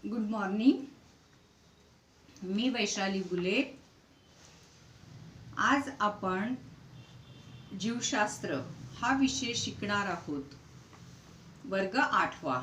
Good morning. मी वैशाली बुले. आज आपण जीवशास्त्र हा विषय शिकणार आहोत. वर्ग 8वा.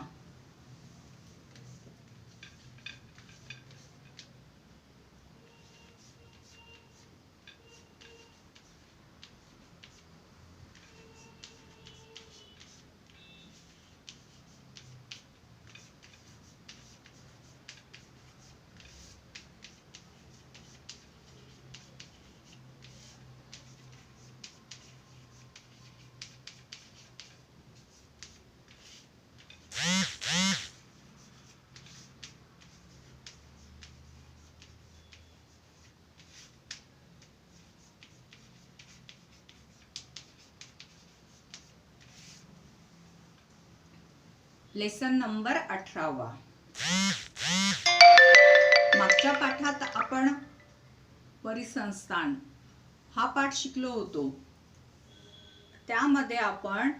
Lesson number 18वा. मागच्या पाठात आपण परिसंस्थान हा पाठ शिकलो होतो. त्यामध्ये आपण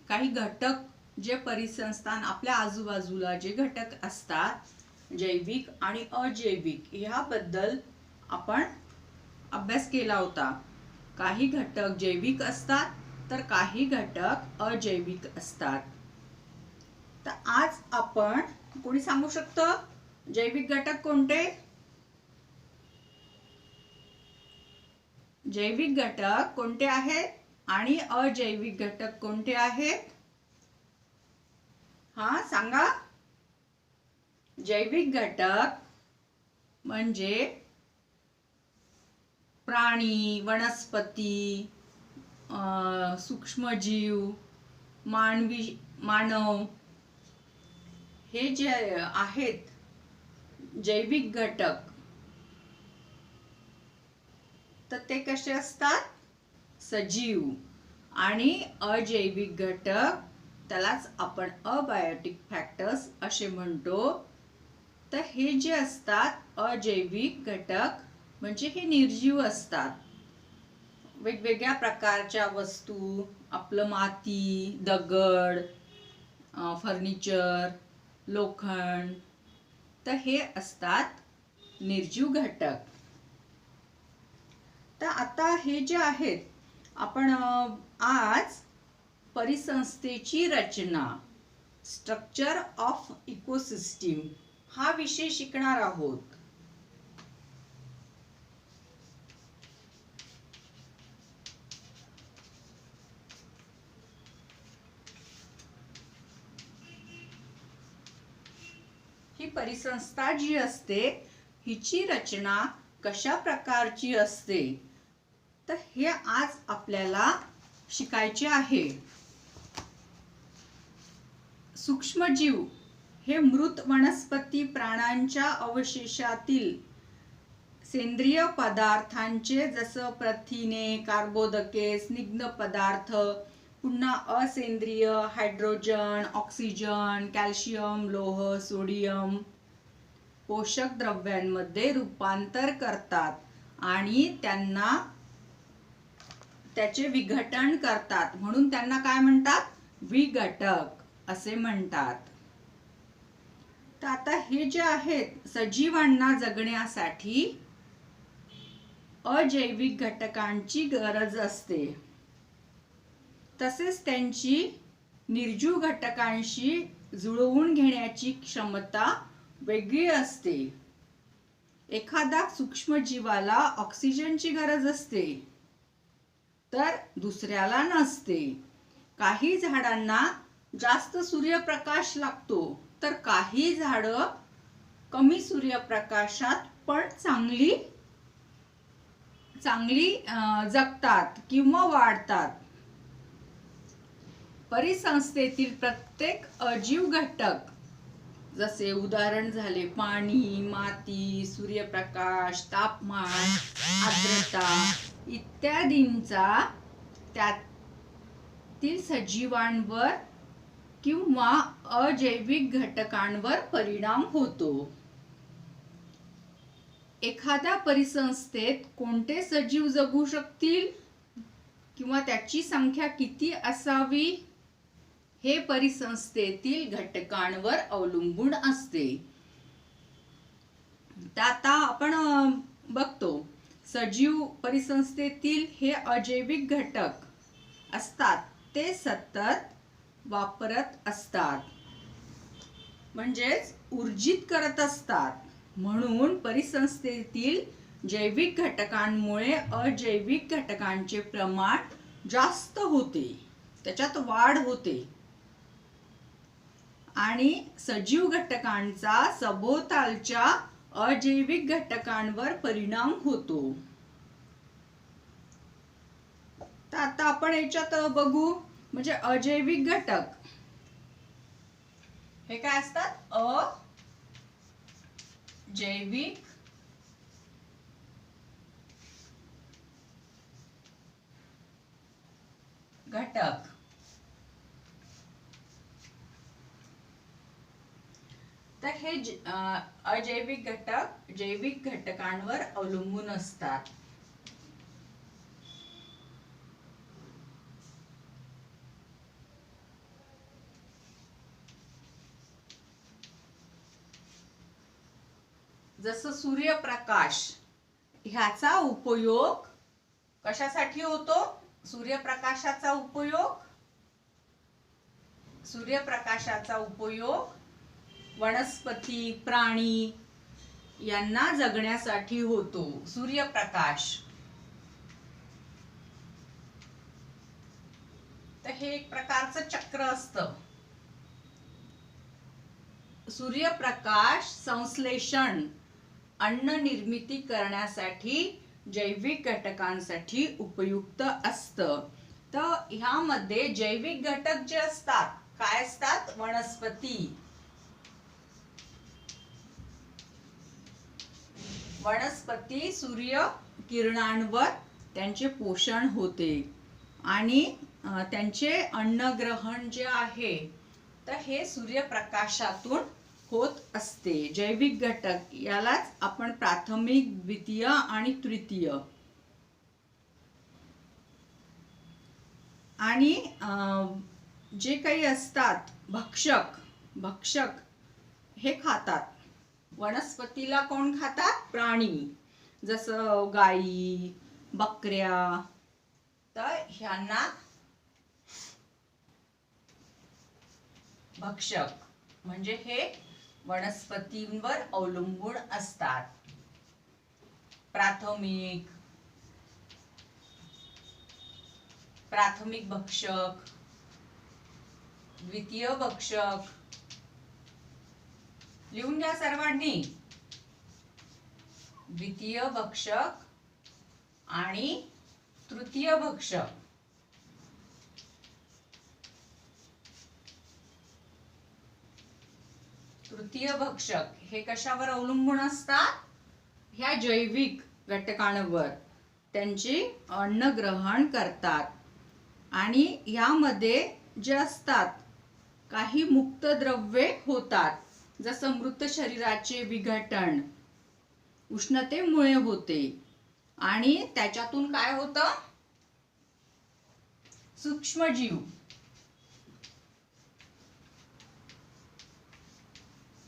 काही घटक जे परिसंस्थान आपल्या आजूबाजूला जे घटक असतात जैविक आणि अजैविक याबद्दल आपण अभ्यास केला होता. काही घटक जैविक असतात तर काही घटक अजैविक असतात. तर आज आपण कोणी सांगू शकतं जैविक घटक कोणते? जैविक घटक कोणते आहेत आणि अजैविक घटक कोणते आहेत? हा सांगा. जैविक घटक म्हणजे प्राणी, वनस्पती, सूक्ष्मजीव, मानव हे जे आहेत जैविक घटक तर ते कसे असतात? सजीव. आणि अजैविक घटक त्यालाच आपण अबायोटिक फॅक्टर्स असे म्हणतो. तर हे जे असतात अजैविक घटक म्हणजे हे निर्जीव असतात. वेगवेगळ्या प्रकारच्या वस्तू, आपलं माती, दगड, फर्निचर, लोखंड, तर हे असतात निर्जीव घटक. तर आता हे जे आहेत आपण आज परिसंस्थेची रचना, स्ट्रक्चर ऑफ इकोसिस्टीम हा विषय शिकणार आहोत. ही परिसंस्था जी असते हिची रचना कशा प्रकारची असते तर हे आज आपल्याला शिकायचे आहे. सूक्ष्मजीव हे मृत वनस्पती प्राण्यांच्या अवशेषातील सेंद्रिय पदार्थांचे जसं प्रथिने, कार्बोदके, स्निग्ध पदार्थ, पुन्हा असेंद्रिय हायड्रोजन, ऑक्सिजन, कॅल्शियम, लोह, सोडियम पोषक द्रव्यांमध्ये रूपांतर करतात आणि त्यांना त्याचे विघटन करतात. म्हणून त्यांना काय म्हणतात? विघटक असे म्हणतात. तर आता हे जे आहेत सजीवांना जगण्यासाठी अजैविक घटकांची गरज असते. तसेच त्यांची निर्जीव घटकांशी जुळवून घेण्याची क्षमता वेगळी असते. एखादा सूक्ष्मजीवाला ऑक्सिजनची गरज असते तर दुसऱ्याला नसते. काही झाडांना जास्त सूर्यप्रकाश लागतो तर काही झाडं कमी सूर्यप्रकाशात पण चांगली जगतात किंवा वाढतात. परिसंस्थेतील प्रत्येक अजीव घटक जसे उदाहरण झाले पाणी, माती, सूर्यप्रकाश, तापमान, आर्द्रता इत्यादींचा त्यातील सजीवांवर किंवा अजैविक घटकांवर परिणाम होतो. एखाद्या परिसंस्थेत कोणते सजीव जगू शकतील किंवा त्याची संख्या किती असावी हे परिसंस्थेतील घटकांवर अवलंबून असते. तर आता आपण बघतो सजीव परिसंस्थेतील हे अजैविक घटक असतात ते सतत वापरत असतात, म्हणजेच ऊर्जित करत असतात. म्हणून परिसंस्थेतील जैविक घटकांमुळे अजैविक घटकांचे प्रमाण जास्त होते, त्याच्यात वाढ होते आणि सजीव घटकांचा सभोवतालच्या अजैविक घटकांवर परिणाम होतो. तर आता आपण याच्यात बघू, म्हणजे अजैविक घटक हे काय असतात? अजैविक घटक. तर हे अजैविक घटक जैविक घटकांवर अवलंबून असतात. जसं सूर्यप्रकाश, ह्याचा उपयोग कशासाठी होतो? सूर्यप्रकाशाचा उपयोग वनस्पती, प्राणी यांना जगण्यासाठी होतो. सूर्यप्रकाश. तर हे एक प्रकारचं चक्र असतं. सूर्यप्रकाश संश्लेषण, अन्न निर्मिती करण्यासाठी जैविक घटकांसाठी उपयुक्त असतं. तर ह्यामध्ये जैविक घटक जे असतात, काय असतात? वनस्पती सूर्य किरणांवर त्यांचे पोषण होते आणि त्यांचे अन्नग्रहण जे आहे तर हे सूर्यप्रकाशातून होत असते. जैविक घटक यालाच आपण प्राथमिक, द्वितीय आणि तृतीय. आणि जे काही असतात भक्षक हे खातात. वनस्पतीला कोण खातात? प्राणी, जसं गायी, बकऱ्या. तर ह्यांना भक्षक म्हणजे हे वनस्पतींवर अवलंबून असतात. प्राथमिक भक्षक, द्वितीय भक्षक. लिहून घ्या सर्वांनी. द्वितीय भक्षक आणि तृतीय भक्षक. तृतीय भक्षक हे कशावर अवलंबून असतात? ह्या जैविक घटकांवर त्यांचे अन्न ग्रहण करतात. आणि यामध्ये जे असतात काही मुक्त द्रव्ये होतात, जसं मृत शरीराचे विघटन उष्णतेमुळे होते आणि त्याच्यातून काय होतं?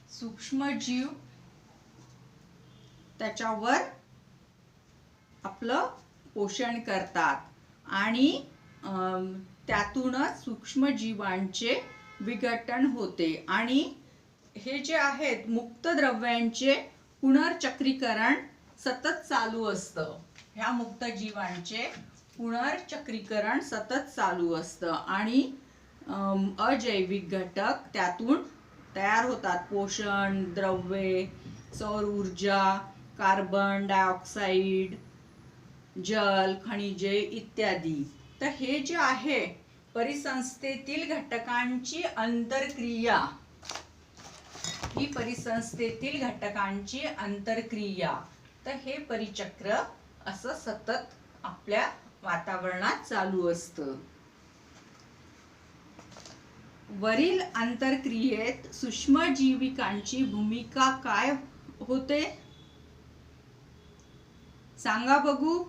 सूक्ष्मजीव त्याच्यावर आपलं पोषण करतात आणि त्यातूनच सूक्ष्मजीवांचे विघटन होते आणि हे जे आहेत मुक्त द्रव्यांचे पुनर्चक्रीकरण सतत चालू असतं. ह्या मुक्त जीवांचे पुनर्चक्रीकरण सतत चालू असतं आणि अजैविक घटक त्यातून तयार होतात. पोषण द्रव्ये, सौर ऊर्जा, कार्बन डायऑक्साइड, जल, खनिजे इत्यादी. तर हे जे आहे परिसंस्थेतील घटकांची अंतरक्रिया, ही परिसंस्थेतील घटकांची अंतरक्रिया. तर हे परिचक्र असं सतत आपल्या वातावरणात चालू असतं. वरील अंतरक्रियेत सूक्ष्मजीविकांची भूमिका काय होते? सांगा बघू.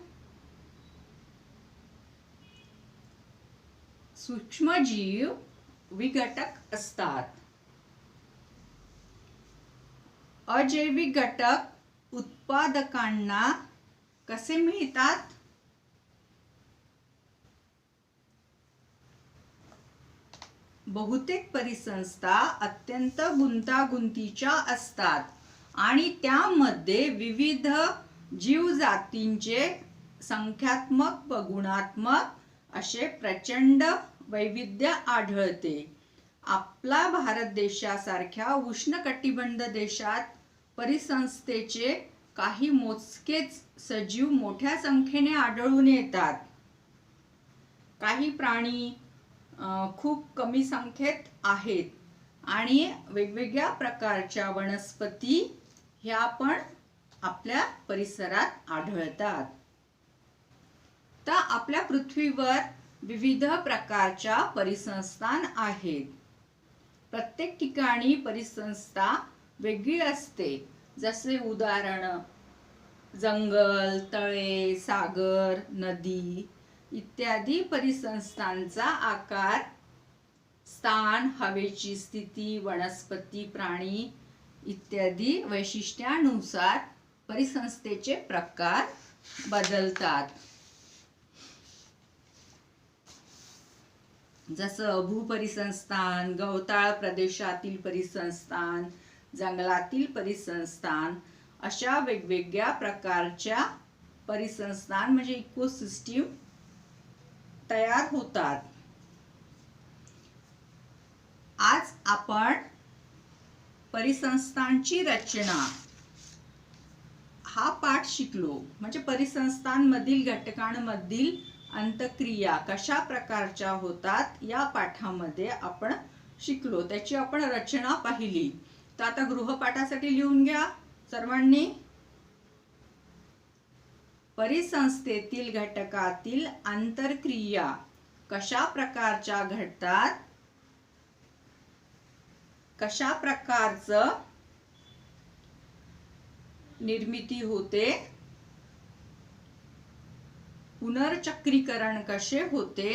सूक्ष्मजीव विघटक असतात. अजैविक घटक उत्पादकांना कसे मिळतात? बहुतेक परिसंस्था अत्यंत गुंतागुंतीच्या असतात आणि त्यामध्ये विविध जीवजातींचे संख्यात्मक व गुणात्मक असे प्रचंड वैविध्य आढळते. आपला भारत देशासारख्या उष्णकटिबंध देशात परिसंस्थेचे काही मोजकेच सजीव मोठ्या संख्येने आढळून येतात. काही प्राणी खूप कमी संख्येत आहेत आणि वेगवेगळ्या प्रकारच्या वनस्पती ह्या पण आपल्या परिसरात आढळतात. तर आपल्या पृथ्वीवर विविध प्रकारच्या परिसंस्था आहेत. प्रत्येक ठिकाणी परिसंस्था वेगळी असते. जसे उदाहरण जंगल, तळे, सागर, नदी इत्यादी परिसंस्थांचा आकार, स्थान, हवेची स्थिती, वनस्पती, प्राणी इत्यादी वैशिष्ट्यानुसार परिसंस्थेचे प्रकार बदलतात. जसं भूपरिसंस्थान, गवताळ प्रदेशातील परिसंस्थान, जंगलातील परिसंस्थान अशा वेगवेगळ्या प्रकारच्या परिसंस्थान म्हणजे इकोसिस्टीम तयार होतात. आज आपण परिसंस्थांची रचना हा पाठ शिकलो. म्हणजे परिसंस्थांमधील घटकांमधील अंतक्रिया कशा प्रकारच्या होतात या पाठामध्ये आपण शिकलो. त्याची आपण रचना पाहिली. तर आता गृहपाठासाठी लिहून घ्या सर्वांनी. परिसंस्थेतील घटकातील आंतरक्रिया कशा प्रकारच्या घडतात, कशा प्रकारचं निर्मिती होते, पुनर्चक्रीकरण कसे होते,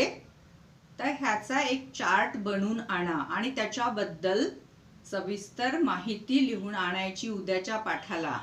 तर ह्याचा एक चार्ट बनवून आणा आणि त्याच्याबद्दल सविस्तर माहिती लिहून आणायची उद्याच्या पाठाला.